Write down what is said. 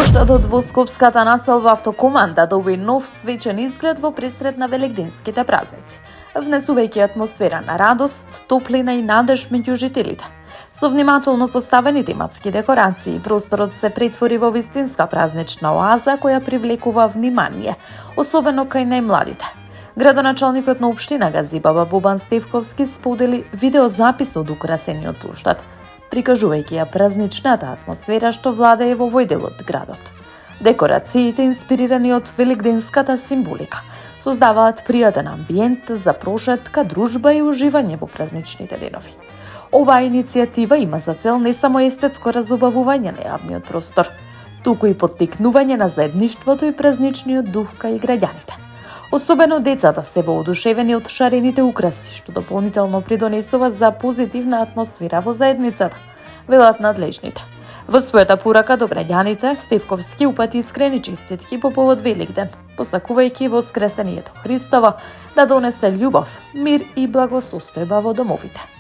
Плоштадот во Скопската населба автокоманда доби нов свечен изглед во пресрет на велигденските празници, внесувајќи атмосфера на радост, топлина и надеж меѓу жителите. Со внимателно поставени тематски декорации, просторот се претвори во вистинска празнична оаза која привлекува внимание, особено кај најмладите. Градоначалникот на општина Газибаба Бобан Стевковски сподели видеозапис од украсениот плоштад, прикажувајќи ја празничната атмосфера што владее во овој дел од градот. Декорациите, инспирирани од велигденската символика, создаваат пријатен амбиент за прошетка, дружба и уживање во празничните денови. Оваа иницијатива има за цел не само естетско разубавување на јавниот простор, туку и поттикнување на заедништвото и празничниот дух кај граѓаните. Особено децата се воодушевени од шарените украси, што дополнително придонесува за позитивна атмосфера во заедницата, велат надлежните. Во својата порака до граѓаните, Стевковски упати искрени честитки по повод Великден, посакувајќи воскресението Христово да донесе љубов, мир и благосостојба во домовите.